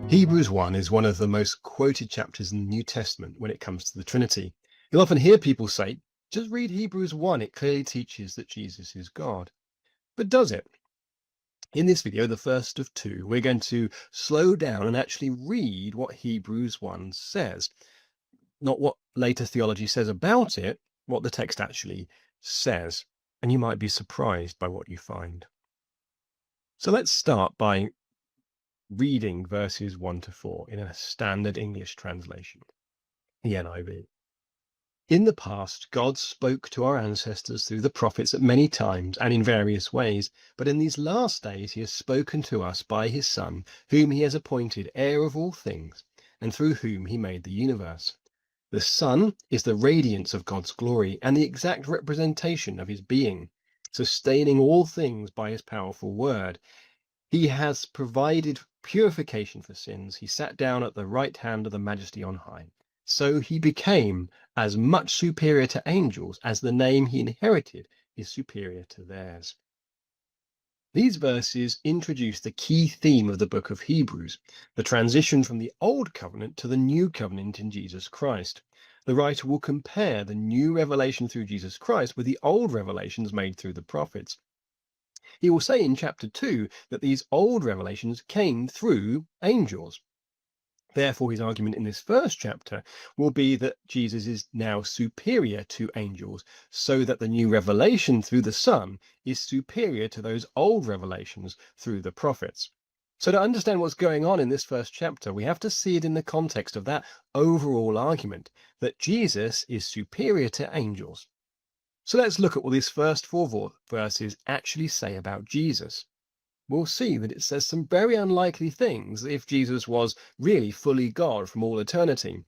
Hebrews 1 is one of the most quoted chapters in the New Testament when it comes to the Trinity. You'll often hear people say, just read Hebrews 1, it clearly teaches that Jesus is God. But does it? In this video, the first of two, we're going to slow down and actually read what Hebrews 1 says. Not what later theology says about it, what the text actually says. And you might be surprised by what you find. So let's start by reading verses 1 to 4 in a standard English translation, the NIV. In the past, God spoke to our ancestors through the prophets at many times and in various ways, but in these last days he has spoken to us by his Son, whom he has appointed heir of all things, and through whom he made the universe. The Son is the radiance of God's glory and the exact representation of his being, sustaining all things by his powerful word. He has provided purification for sins. He sat down at the right hand of the Majesty on high. So he became as much superior to angels as the name he inherited is superior to theirs. These verses introduce the key theme of the book of Hebrews, the transition from the Old Covenant to the New Covenant in Jesus Christ. The writer will compare the new revelation through Jesus Christ with the old revelations made through the prophets. He will say in chapter 2 that these old revelations came through angels. Therefore, his argument in this first chapter will be that Jesus is now superior to angels, so that the new revelation through the Son is superior to those old revelations through the prophets. So to understand what's going on in this first chapter, we have to see it in the context of that overall argument, that Jesus is superior to angels. So let's look at what these first 4 verses actually say about Jesus. We'll see that it says some very unlikely things if Jesus was really fully God from all eternity.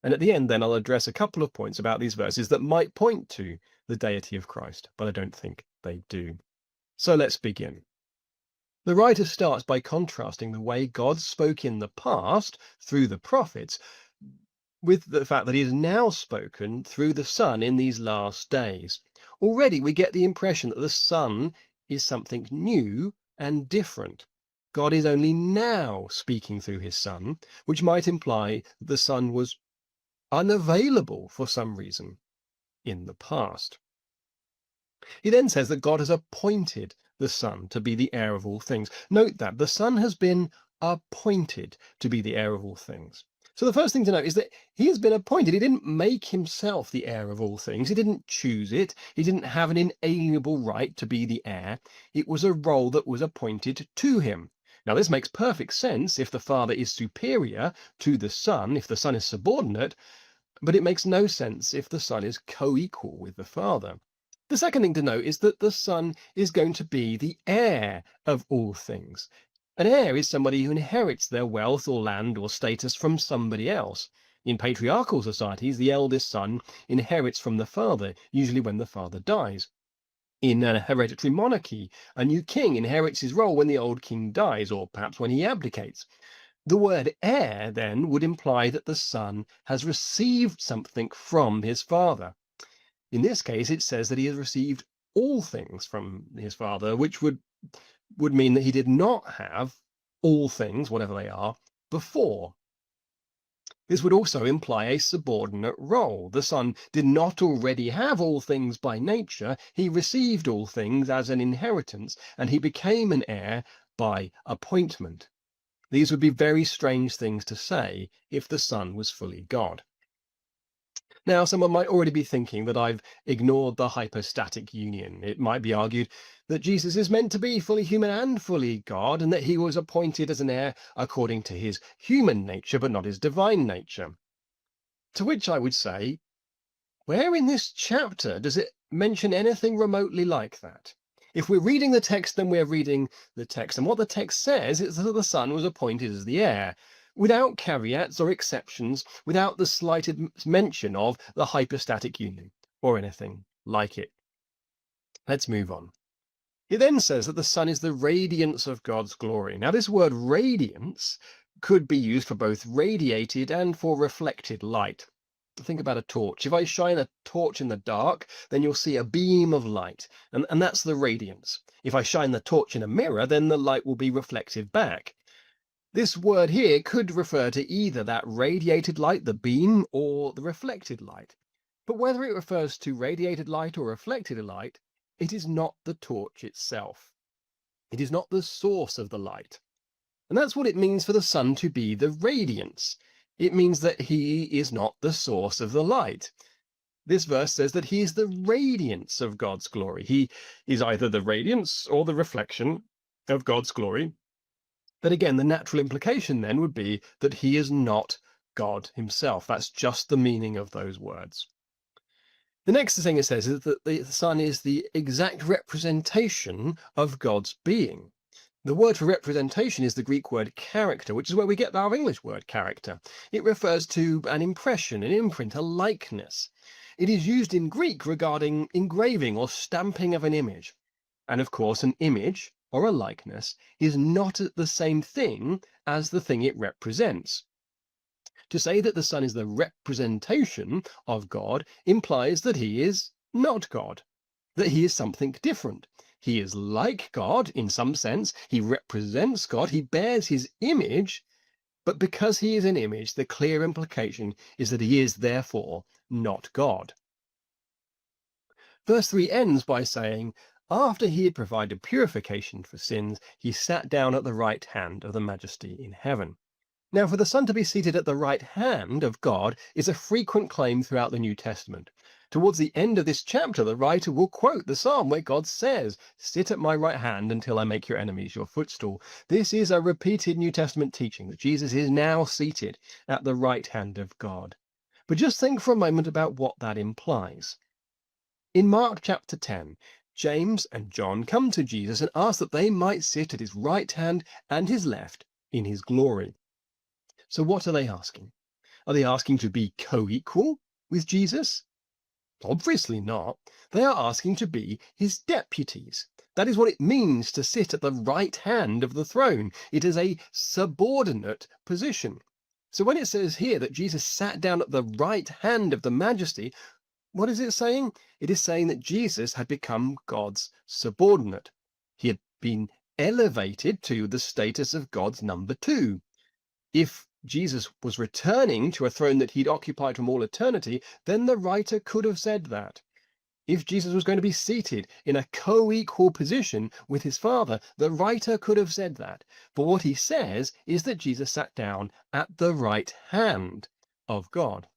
And at the end, then, I'll address a couple of points about these verses that might point to the deity of Christ, but I don't think they do. So let's begin. The writer starts by contrasting the way God spoke in the past through the prophets with the fact that he has now spoken through the Son in these last days. Already we get the impression that the Son is something new and different. God is only now speaking through his Son, which might imply that the Son was unavailable for some reason in the past. He then says that God has appointed the Son to be the heir of all things. Note that the Son has been appointed to be the heir of all things. So the first thing to note is that he has been appointed. He didn't make himself the heir of all things. He didn't choose it. He didn't have an inalienable right to be the heir. It was a role that was appointed to him. Now, this makes perfect sense if the Father is superior to the Son, if the Son is subordinate, but it makes no sense if the Son is co-equal with the Father. The second thing to note is that the Son is going to be the heir of all things. An heir is somebody who inherits their wealth or land or status from somebody else. In patriarchal societies, the eldest son inherits from the father, usually when the father dies. In a hereditary monarchy, a new king inherits his role when the old king dies, or perhaps when he abdicates. The word heir, then, would imply that the son has received something from his father. In this case, it says that he has received all things from his father, which would mean that he did not have all things, whatever they are, before. This would also imply a subordinate role. The Son did not already have all things by nature. He received all things as an inheritance, and he became an heir by appointment. These would be very strange things to say if the Son was fully God. Now, someone might already be thinking that I've ignored the hypostatic union. It might be argued that Jesus is meant to be fully human and fully God, and that he was appointed as an heir according to his human nature, but not his divine nature. To which I would say, where in this chapter does it mention anything remotely like that? If we're reading the text, then we're reading the text. And what the text says is that the Son was appointed as the heir, without caveats or exceptions, without the slightest mention of the hypostatic union or anything like it. Let's move on. He then says that the Son is the radiance of God's glory. Now, this word radiance could be used for both radiated and for reflected light. Think about a torch. If I shine a torch in the dark, then you'll see a beam of light, and that's the radiance. If I shine the torch in a mirror, then the light will be reflected back. This word here could refer to either that radiated light, the beam, or the reflected light. But whether it refers to radiated light or reflected light, it is not the torch itself. It is not the source of the light. And that's what it means for the sun to be the radiance. It means that he is not the source of the light. This verse says that he is the radiance of God's glory. He is either the radiance or the reflection of God's glory. But again, the natural implication then would be that he is not God himself. That's just the meaning of those words. The next thing it says is that the sun is the exact representation of God's being. The word for representation is the Greek word character, which is where we get our English word character. It refers to an impression, an imprint, a likeness. It is used in Greek regarding engraving or stamping of an image. And of course, an image or a likeness is not the same thing as the thing it represents. To say that the sun is the representation of God implies that he is not God, that he is something different. He is like God in some sense. He represents God. He bears his image. But because he is an image, the clear implication is that he is therefore not God. Verse 3 ends by saying, after he had provided purification for sins, he sat down at the right hand of the majesty in heaven. Now, for the Son to be seated at the right hand of God is a frequent claim throughout the New Testament. Towards the end of this chapter, the writer will quote the psalm where God says, "Sit at my right hand until I make your enemies your footstool." This is a repeated New Testament teaching that Jesus is now seated at the right hand of God. But just think for a moment about what that implies. In Mark chapter 10, James and John come to Jesus and ask that they might sit at his right hand and his left in his glory. So what are they asking? Are they asking to be co-equal with Jesus? Obviously not. They are asking to be his deputies. That is what it means to sit at the right hand of the throne. It is a subordinate position. So when it says here that Jesus sat down at the right hand of the majesty, what is it saying? It is saying that Jesus had become God's subordinate. He had been elevated to the status of God's number two. If Jesus was returning to a throne that he'd occupied from all eternity, then the writer could have said that. If Jesus was going to be seated in a co-equal position with his Father, the writer could have said that. But what he says is that Jesus sat down at the right hand of God.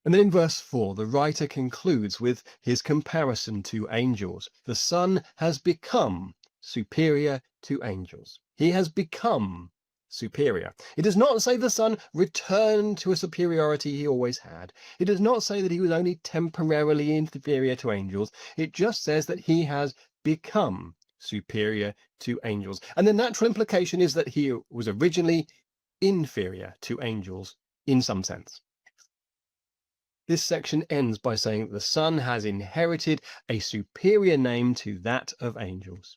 And then in verse 4, the writer concludes with his comparison to angels. The Son has become superior to angels. He has become superior. It does not say the Son returned to a superiority he always had. It does not say that he was only temporarily inferior to angels. It just says that he has become superior to angels. And the natural implication is that he was originally inferior to angels in some sense. This section ends by saying that the Son has inherited a superior name to that of angels.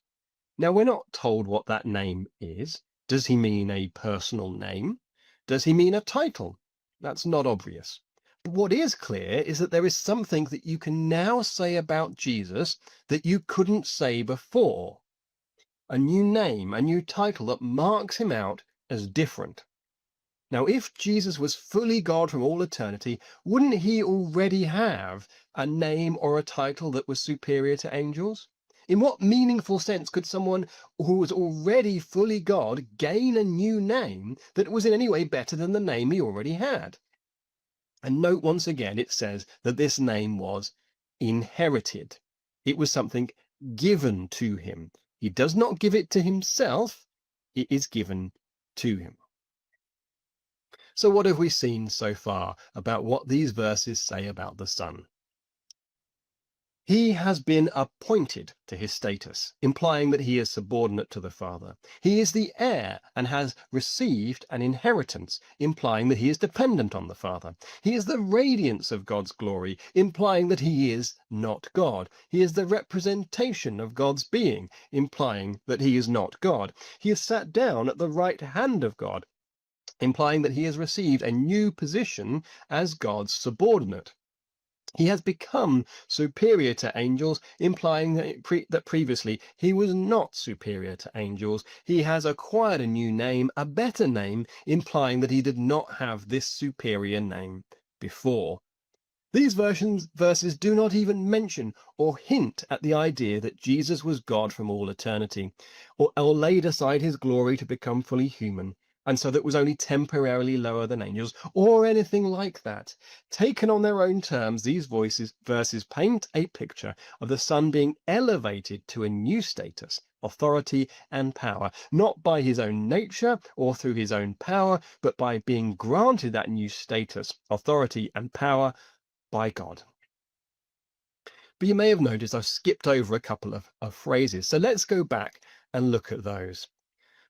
Now, we're not told what that name is. Does he mean a personal name? Does he mean a title? That's not obvious. But what is clear is that there is something that you can now say about Jesus that you couldn't say before. A new name, a new title that marks him out as different. Now, if Jesus was fully God from all eternity, wouldn't he already have a name or a title that was superior to angels? In what meaningful sense could someone who was already fully God gain a new name that was in any way better than the name he already had? And note once again, it says that this name was inherited. It was something given to him. He does not give it to himself. It is given to him. So what have we seen so far about what these verses say about the Son? He has been appointed to his status, implying that he is subordinate to the Father. He is the heir and has received an inheritance, implying that he is dependent on the Father. He is the radiance of God's glory, implying that he is not God. He is the representation of God's being, implying that he is not God. He is sat down at the right hand of God, implying that he has received a new position as God's subordinate. He has become superior to angels, implying that previously he was not superior to angels. He has acquired a new name, a better name, implying that he did not have this superior name before. These verses do not even mention or hint at the idea that Jesus was God from all eternity, or laid aside his glory to become fully human, and so that was only temporarily lower than angels, or anything like that. Taken on their own terms, these verses paint a picture of the Son being elevated to a new status, authority, and power, not by his own nature or through his own power, but by being granted that new status, authority, and power by God. But you may have noticed I've skipped over a couple of phrases, so let's go back and look at those.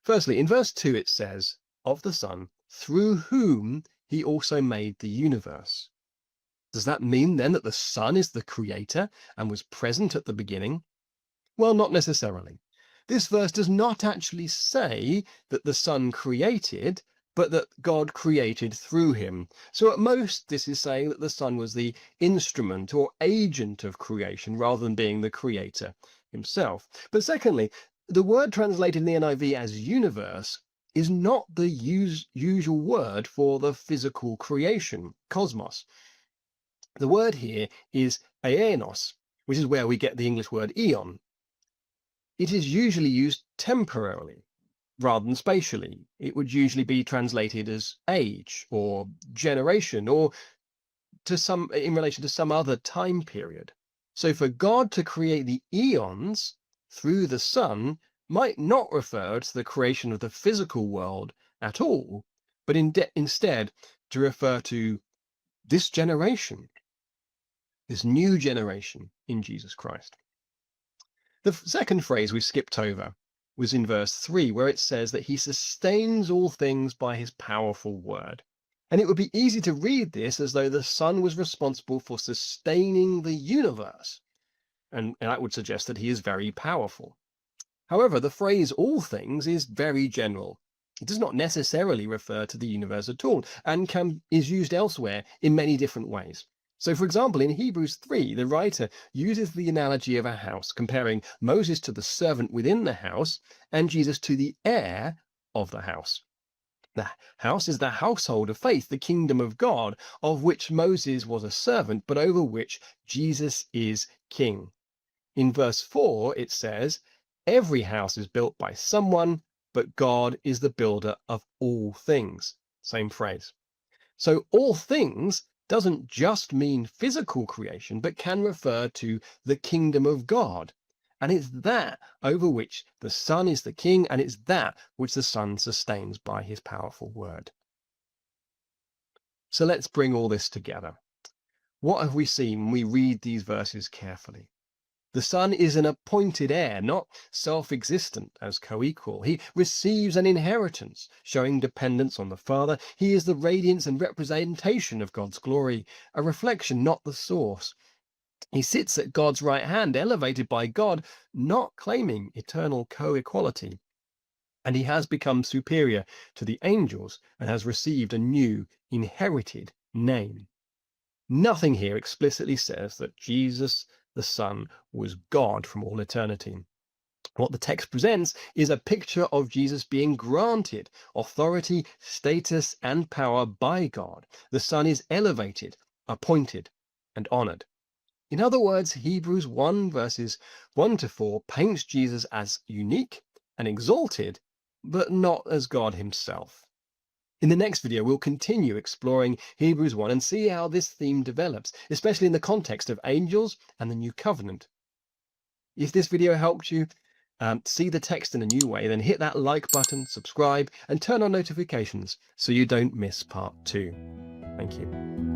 Firstly, in verse 2 it says, of the Son, through whom he also made the universe. Does that mean then that the Son is the creator and was present at the beginning? Well, not necessarily. This verse does not actually say that the Son created, but that God created through him. So at most, this is saying that the Son was the instrument or agent of creation rather than being the creator himself. But secondly, the word translated in the NIV as universe is not the usual word for the physical creation, cosmos. The word here is aenos, which is where we get the English word eon. It is usually used temporarily rather than spatially. It would usually be translated as age or generation or in relation to some other time period. So for God to create the eons through the Son might not refer to the creation of the physical world at all, but instead to refer to this generation, this new generation in Jesus Christ. The second phrase we skipped over was in verse 3, where it says that he sustains all things by his powerful word. And it would be easy to read this as though the Son was responsible for sustaining the universe. And that would suggest that he is very powerful. However, the phrase all things is very general. It does not necessarily refer to the universe at all, and is used elsewhere in many different ways. So, for example, in Hebrews 3, the writer uses the analogy of a house, comparing Moses to the servant within the house and Jesus to the heir of the house. The house is the household of faith, the kingdom of God, of which Moses was a servant, but over which Jesus is king. In verse 4, it says, every house is built by someone, but God is the builder of all things. Same phrase. So all things doesn't just mean physical creation, but can refer to the kingdom of God. And it's that over which the Son is the king, and it's that which the Son sustains by his powerful word. So let's bring all this together. What have we seen when we read these verses carefully? The Son is an appointed heir, not self-existent as co-equal. He receives an inheritance, showing dependence on the Father. He is the radiance and representation of God's glory, a reflection, not the source. He sits at God's right hand, elevated by God, not claiming eternal co-equality. And he has become superior to the angels and has received a new, inherited name. Nothing here explicitly says that Jesus the Son was God from all eternity. What the text presents is a picture of Jesus being granted authority, status, and power by God. The Son is elevated, appointed, and honored. In other words, Hebrews 1 verses 1 to 4 paints Jesus as unique and exalted, but not as God himself. In the next video, we'll continue exploring Hebrews 1 and see how this theme develops, especially in the context of angels and the new covenant. If this video helped you see the text in a new way, then hit that like button, subscribe, and turn on notifications so you don't miss part 2. Thank you.